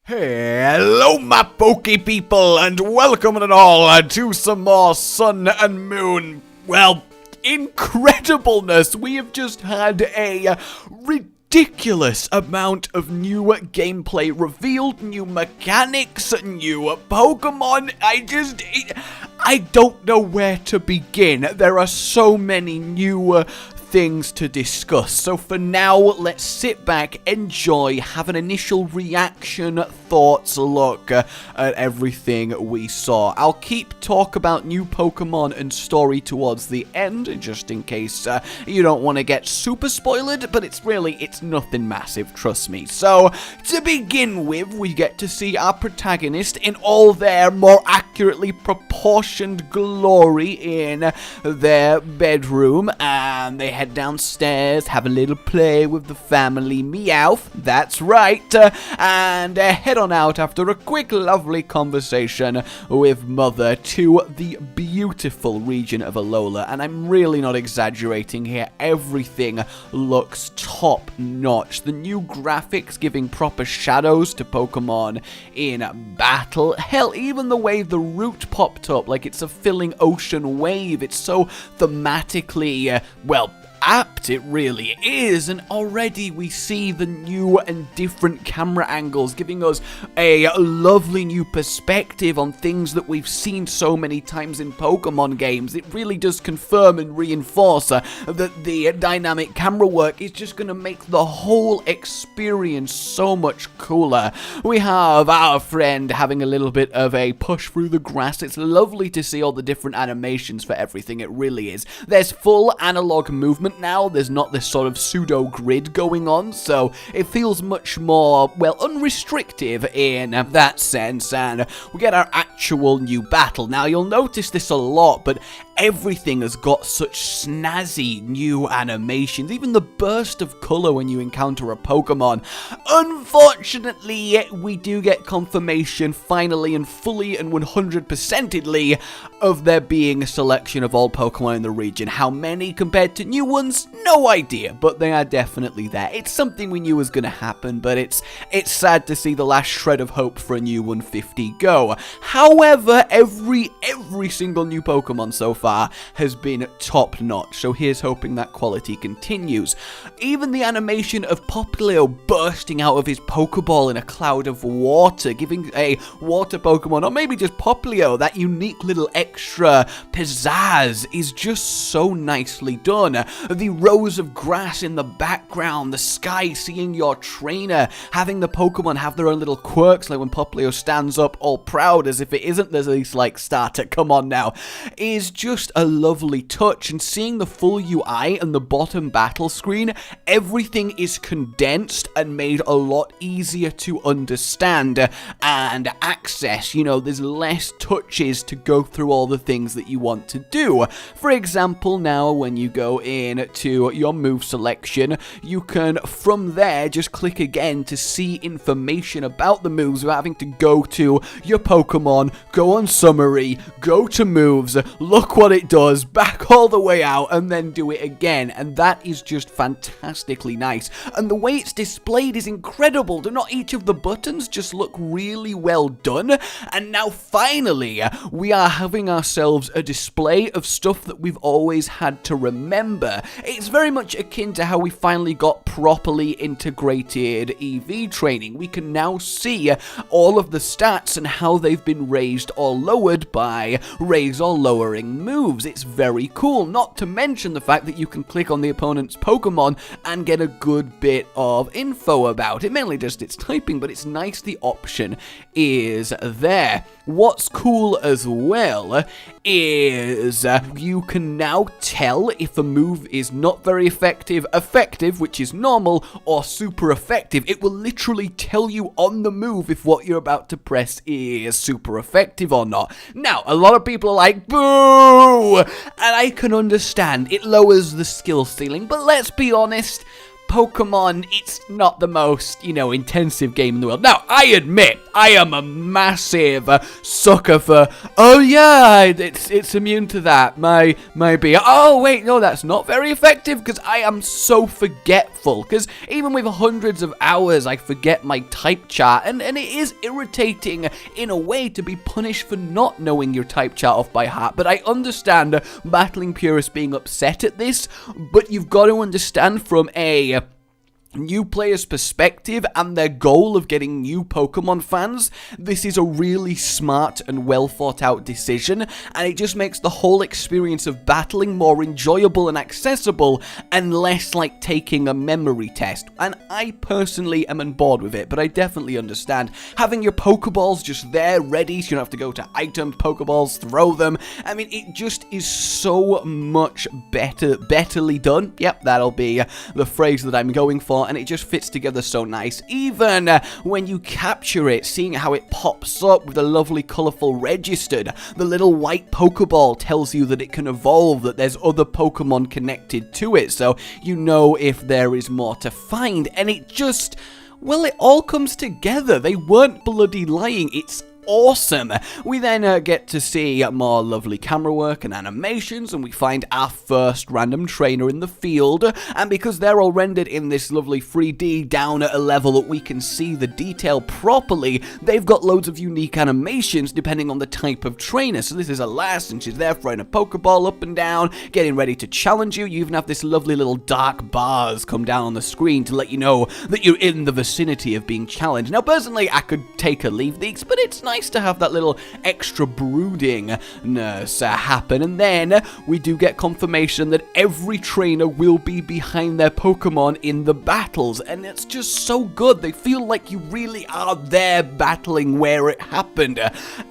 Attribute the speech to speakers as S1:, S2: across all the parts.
S1: Hello my Poke people, and welcome and all to some more Sun and Moon, well, incredibleness. We have just had a ridiculous amount of new gameplay revealed, new mechanics, new Pokemon. I don't know where to begin. There are so many new things to discuss. So for now, let's sit back, enjoy, have an initial reaction, thoughts, look at everything we saw. I'll keep talk about new Pokemon and story towards the end, just in case you don't want to get super spoiled, but it's nothing massive, trust me. So, to begin with, we get to see our protagonist in all their more accurately proportioned glory in their bedroom, and they head downstairs, have a little play with the family, Meowth, that's right, and head on out after a quick lovely conversation with Mother to the beautiful region of Alola. And I'm really not exaggerating here, everything looks top notch. The new graphics giving proper shadows to Pokemon in battle, hell, even the way the route popped up like it's a filling ocean wave, it's so thematically, well, apt it really is, and already we see the new and different camera angles giving us a lovely new perspective on things that we've seen so many times in Pokemon games. It really does confirm and reinforce that the dynamic camera work is just going to make the whole experience so much cooler. We have our friend having a little bit of a push through the grass. It's lovely to see all the different animations for everything, it really is. There's full analog movement now, there's not this sort of pseudo grid going on, so it feels much more, well, unrestricted in that sense, and we get our actual new battle. Now, you'll notice this a lot, but everything has got such snazzy new animations, even the burst of color when you encounter a Pokemon. Unfortunately, we do get confirmation finally and fully and 100%edly of there being a selection of all Pokemon in the region. How many compared to new ones? No idea, but they are definitely there. It's something we knew was going to happen, but it's sad to see the last shred of hope for a new 150 go. However, every single new Pokemon so far has been top notch, so here's hoping that quality continues. Even the animation of Popplio bursting out of his Pokeball in a cloud of water, giving a water Pokemon, or maybe just Popplio, that unique little extra pizzazz is just so nicely done. The rows of grass in the background, the sky, seeing your trainer, having the Pokemon have their own little quirks, like when Popplio stands up all proud as if it isn't there's least like starter, come on now, is just a lovely touch. And seeing the full UI and the bottom battle screen, everything is condensed and made a lot easier to understand and access. You know, there's less touches to go through all the things that you want to do. For example, now when you go into your move selection, you can from there just click again to see information about the moves without having to go to your Pokemon, go on summary, go to moves, look what it does, back all the way out, and then do it again. And that is just fantastically nice. And the way it's displayed is incredible. Do not each of the buttons just look really well done? And now finally, we are having ourselves a display of stuff that we've always had to remember. It's very much akin to how we finally got properly integrated EV training. We can now see all of the stats and how they've been raised or lowered by raise or lowering moves. It's very cool, not to mention the fact that you can click on the opponent's Pokemon and get a good bit of info about it. Mainly just its typing, but it's nice the option is there. What's cool as well is you can now tell if a move is not very effective, which is normal, or super effective. It will literally tell you on the move if what you're about to press is super effective or not. Now, a lot of people are like, boo! And I can understand, it lowers the skill ceiling, but let's be honest, Pokemon, it's not the most, intensive game in the world. Now, I admit, I am a massive sucker for, oh yeah, it's immune to that, maybe. Oh wait, no, that's not very effective, because I am so forgetful, because even with hundreds of hours, I forget my type chart, and it is irritating in a way to be punished for not knowing your type chart off by heart, but I understand battling purists being upset at this, but you've got to understand from a new player's perspective and their goal of getting new Pokemon fans, this is a really smart and well thought out decision, and it just makes the whole experience of battling more enjoyable and accessible and less like taking a memory test. And I personally am on board with it, but I definitely understand having your Pokeballs just there ready so you don't have to go to items, Pokeballs, throw them. I mean, it just is so much betterly done. Yep, that'll be the phrase that I'm going for. And it just fits together so nice. Even when you capture it, seeing how it pops up with a lovely colourful registered, the little white Pokeball tells you that it can evolve, that there's other Pokemon connected to it, so you know if there is more to find, and it just, well, it all comes together. They weren't bloody lying. It's awesome. We then get to see more lovely camera work and animations, and we find our first random trainer in the field, and because they're all rendered in this lovely 3D down at a level that we can see the detail properly, they've got loads of unique animations depending on the type of trainer. So this is a lass, and she's there throwing a Pokeball up and down, getting ready to challenge you. You even have this lovely little dark bars come down on the screen to let you know that you're in the vicinity of being challenged. Now, personally, I could take or leave these, but it's nice to have that little extra broodingness happen. And then we do get confirmation that every trainer will be behind their Pokemon in the battles, and it's just so good. They feel like you really are there battling where it happened,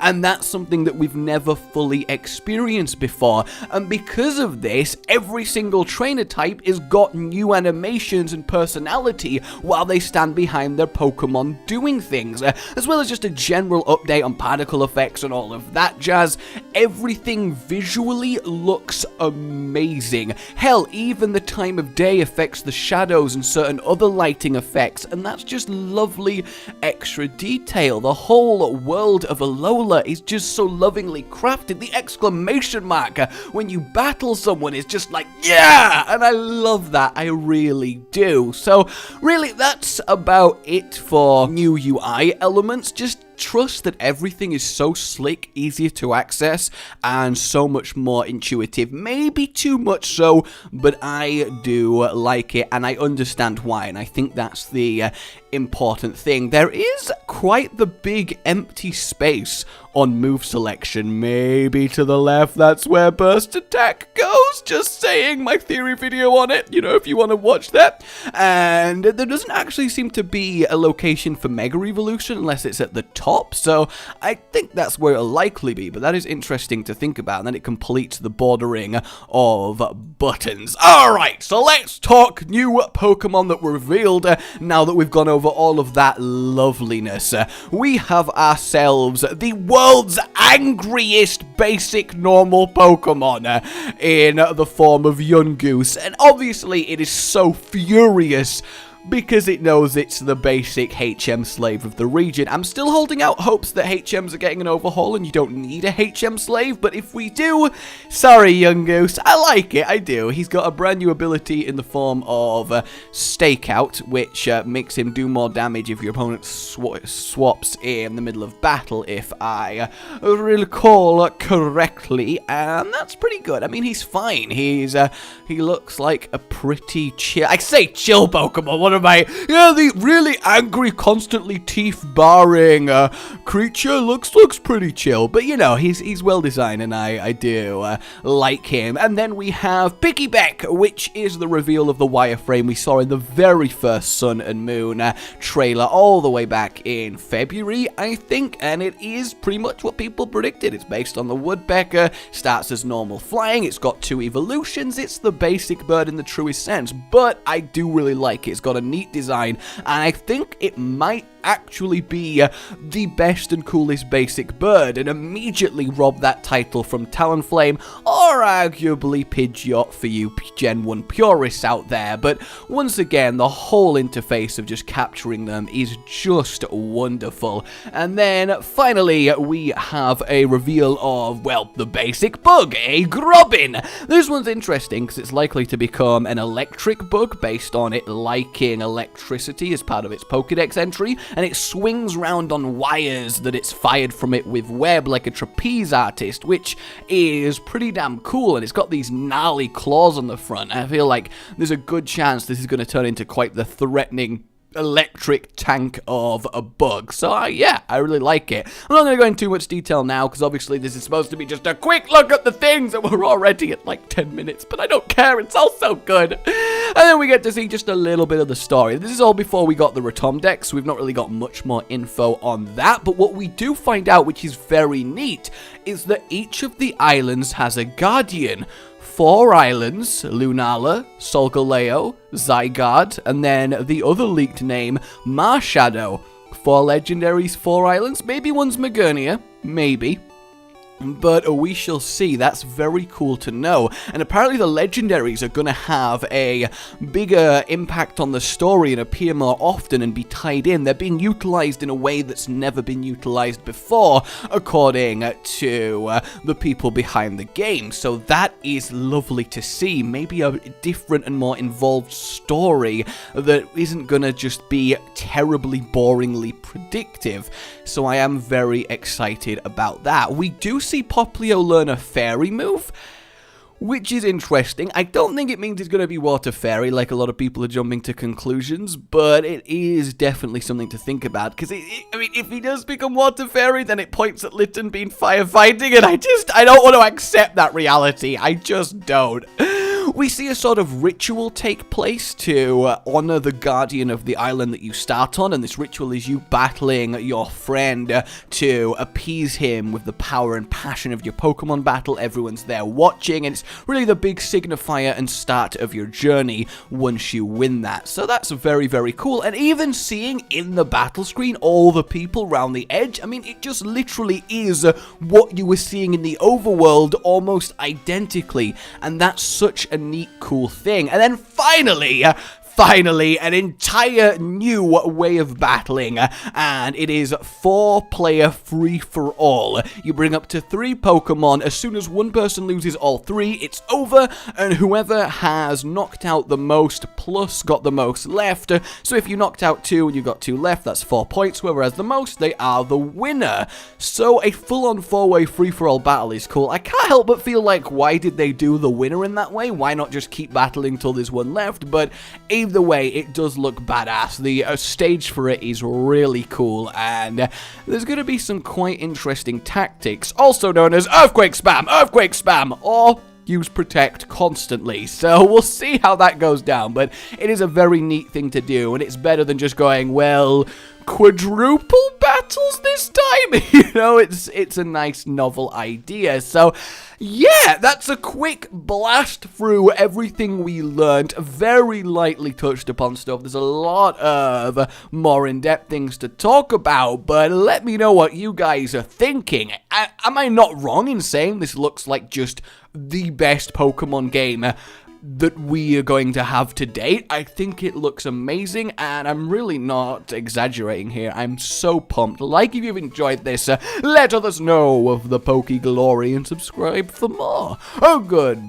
S1: and that's something that we've never fully experienced before. And because of this, every single trainer type has got new animations and personality while they stand behind their Pokemon doing things, as well as just a general update on particle effects and all of that jazz. Everything visually looks amazing. Hell, even the time of day affects the shadows and certain other lighting effects, and that's just lovely extra detail. The whole world of Alola is just so lovingly crafted. The exclamation mark when you battle someone is just like, yeah! And I love that. I really do. So, really, that's about it for new UI elements. Just trust that everything is so slick, easier to access, and so much more intuitive. Maybe too much so, but I do like it, and I understand why, and I think that's the important thing. There is quite the big empty space on move selection. Maybe to the left, that's where burst attack goes. Just saying, my theory video on it, if you want to watch that. And there doesn't actually seem to be a location for Mega Evolution unless it's at the top, so I think that's where it'll likely be, but that is interesting to think about, and then it completes the bordering of buttons. Alright, so let's talk new Pokemon that were revealed now that we've gone over all of that loveliness. We have ourselves the world's angriest basic normal Pokemon in the form of Yungoos, and obviously it is so furious because it knows it's the basic HM slave of the region. I'm still holding out hopes that HMs are getting an overhaul and you don't need a HM slave, but if we do, sorry Yungoos, I like it, I do. He's got a brand new ability in the form of Stakeout, which makes him do more damage if your opponent swaps in the middle of battle, if I recall correctly, and that's pretty good. I mean, he's fine. He looks like a pretty chill, I say chill Pokemon, what am I? Yeah, the really angry, constantly teeth-baring creature looks pretty chill, but he's well designed, and I do like him. And then we have Piggyback, which is the reveal of the wireframe we saw in the very first Sun and Moon trailer all the way back in February, I think, and it is pretty much what people predicted. It's based on the Woodpecker, starts as normal flying, it's got 2 evolutions, it's the basic bird in the truest sense, but I do really like it. It's got a neat design, and I think it might actually be the best and coolest basic bird and immediately rob that title from Talonflame, or arguably Pidgeot for you Gen 1 purists out there. But once again, the whole interface of just capturing them is just wonderful. And then finally, we have a reveal of, well, the basic bug, a Grubbin. This one's interesting because it's likely to become an electric bug based on it liking electricity as part of its Pokedex entry, and it swings round on wires that it's fired from it with web like a trapeze artist, which is pretty damn cool, and it's got these gnarly claws on the front. I feel like there's a good chance this is going to turn into quite the threatening electric tank of a bug. So yeah, I really like it. I'm not going to go into too much detail now because obviously this is supposed to be just a quick look at the things, and we're already at like 10 minutes, but I don't care, it's all so good. And then we get to see just a little bit of the story. This is all before we got the Rotom deck, so we've not really got much more info on that, but what we do find out, which is very neat, is that each of the islands has a guardian. 4 islands, Lunala, Solgaleo, Zygarde, and then the other leaked name, Marshadow. 4 legendaries, 4 islands, maybe one's Magernia, maybe. But we shall see. That's very cool to know. And apparently the legendaries are going to have a bigger impact on the story and appear more often and be tied in. They're being utilized in a way that's never been utilized before, according to the people behind the game. So that is lovely to see. Maybe a different and more involved story that isn't going to just be terribly boringly predictive. So I am very excited about that. We do see Poplio learn a fairy move, which is interesting. I don't think it means it's going to be Water Fairy, like a lot of people are jumping to conclusions, but it is definitely something to think about, because, I mean, if he does become Water Fairy, then it points at Litten being firefighting, and I don't want to accept that reality. I just don't. We see a sort of ritual take place to honor the guardian of the island that you start on, and this ritual is you battling your friend to appease him with the power and passion of your Pokemon battle. Everyone's there watching, and it's really the big signifier and start of your journey once you win that. So that's very, very cool. And even seeing in the battle screen all the people around the edge, I mean, it just literally is what you were seeing in the overworld almost identically, and that's such a neat, cool thing. And then finally, an entire new way of battling, and it is 4-player free-for-all. You bring up to 3 Pokemon. As soon as one person loses all 3, it's over, and whoever has knocked out the most plus got the most left. So if you knocked out 2 and you got 2 left, that's 4 points. Whoever has the most, they are the winner. So a full-on 4-way free-for-all battle is cool. I can't help but feel like, why did they do the winner in that way? Why not just keep battling till there's one left? But either way, it does look badass. The stage for it is really cool, and there's going to be some quite interesting tactics, also known as Earthquake Spam, or use Protect constantly. So we'll see how that goes down, but it is a very neat thing to do, and it's better than just going, well, quadruple battles this time. You know, it's a nice novel idea. So yeah, that's a quick blast through everything we learned. Very lightly touched upon stuff. There's a lot of more in-depth things to talk about, but let me know what you guys are thinking. Am I not wrong in saying this looks like just the best Pokemon game that we are going to have to date? I think it looks amazing, and I'm really not exaggerating here. I'm so pumped. Like if you've enjoyed this, let others know of the Poke Glory and subscribe for more. Oh, goodbye.